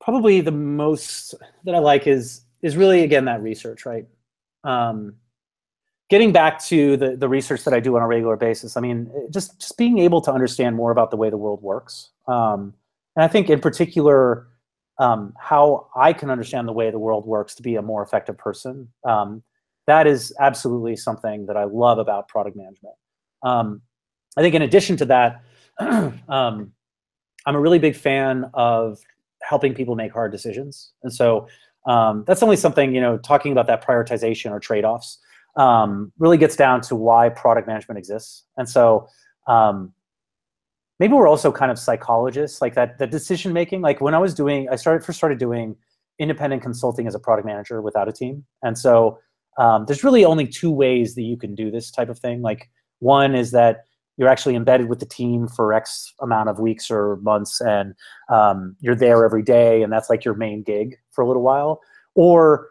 probably the most that I like is really, again, that research, right? Getting back to the research that I do on a regular basis, I mean, just being able to understand more about the way the world works. And I think in particular, how I can understand the way the world works to be a more effective person. That is absolutely something that I love about product management. I think in addition to that, I'm a really big fan of helping people make hard decisions. And so that's only something, talking about that prioritization or trade-offs really gets down to why product management exists. And so maybe we're also kind of psychologists, like that decision making. Like when I first started doing independent consulting as a product manager without a team. And so there's really only two ways that you can do this type of thing. Like one is that you're actually embedded with the team for X amount of weeks or months, and you're there every day, and that's like your main gig for a little while. Or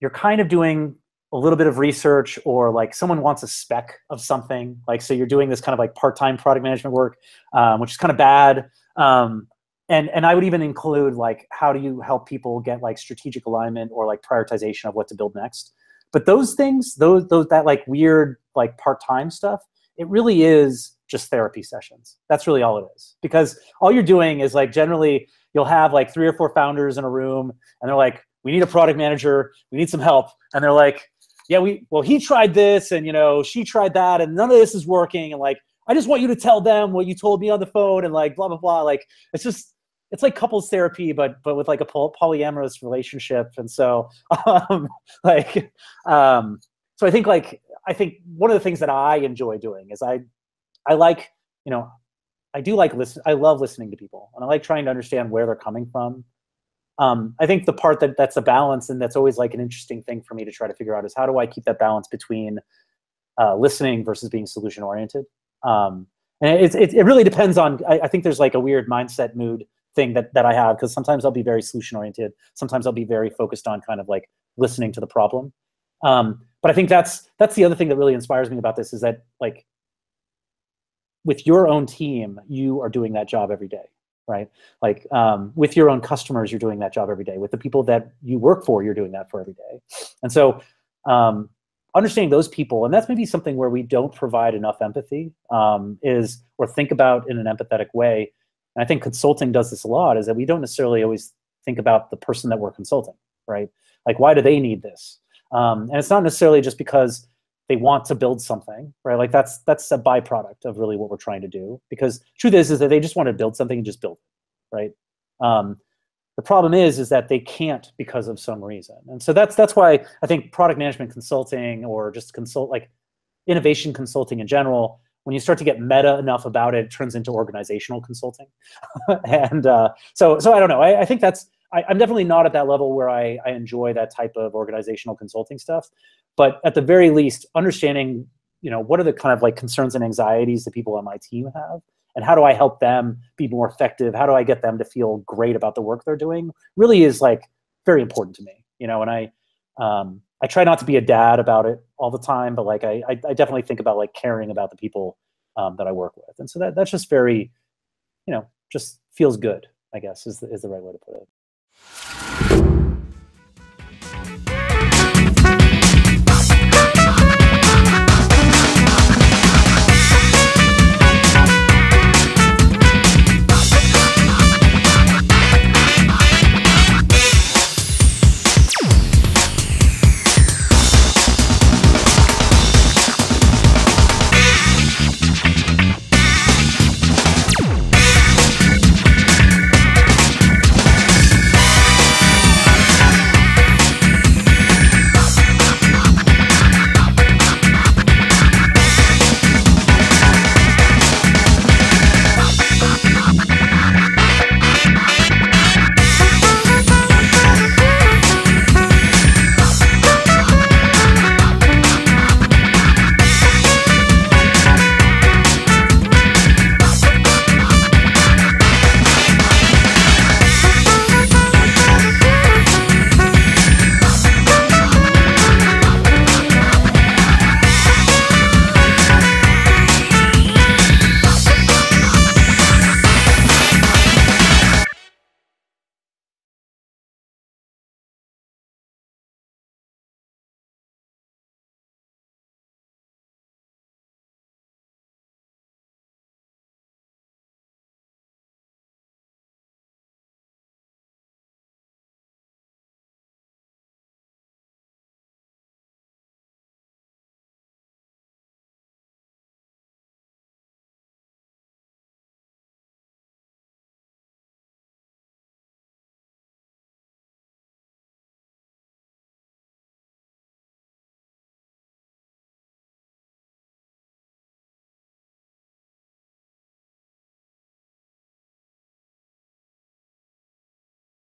you're kind of doing a little bit of research, or like someone wants a spec of something. Like, so you're doing this kind of like part-time product management work, which is kind of bad. And I would even include like, how do you help people get like strategic alignment or like prioritization of what to build next? But those things, that like weird like part-time stuff, it really is just therapy sessions. That's really all it is. Because all you're doing is like, generally you'll have like 3 or 4 founders in a room, and they're like, we need a product manager, we need some help. And they're like, yeah, well, he tried this, and she tried that, and none of this is working. And like, I just want you to tell them what you told me on the phone, and like blah blah blah. Like it's like couples therapy, but with like a polyamorous relationship. And so so I think one of the things that I enjoy doing is I like, I do like I love listening to people, and I like trying to understand where they're coming from. I think the part that's a balance, and that's always like an interesting thing for me to try to figure out, is how do I keep that balance between listening versus being solution oriented. And it really depends on, I think there's like a weird mindset mood thing that I have, because sometimes I'll be very solution oriented. Sometimes I'll be very focused on kind of like listening to the problem. But I think that's the other thing that really inspires me about this, is that like with your own team, you are doing that job every day, right? Like with your own customers, you're doing that job every day. With the people that you work for, you're doing that for every day. And so understanding those people, and that's maybe something where we don't provide enough empathy, or think about in an empathetic way. And I think consulting does this a lot, is that we don't necessarily always think about the person that we're consulting, right? Like, why do they need this? And it's not necessarily just because they want to build something, right? Like that's a byproduct of really what we're trying to do. Because truth is that they just want to build something and just build it, right? The problem is that they can't because of some reason. And so that's why I think product management consulting, or just like innovation consulting in general, when you start to get meta enough about it, it turns into organizational consulting. And so I don't know. I think I'm definitely not at that level where I enjoy that type of organizational consulting stuff. But at the very least, understanding, what are the kind of like concerns and anxieties that people on my team have, and how do I help them be more effective? How do I get them to feel great about the work they're doing? Really is like very important to me, and I try not to be a dad about it all the time, but like I definitely think about like caring about the people that I work with. And so that's just very, just feels good, I guess, is the right way to put it.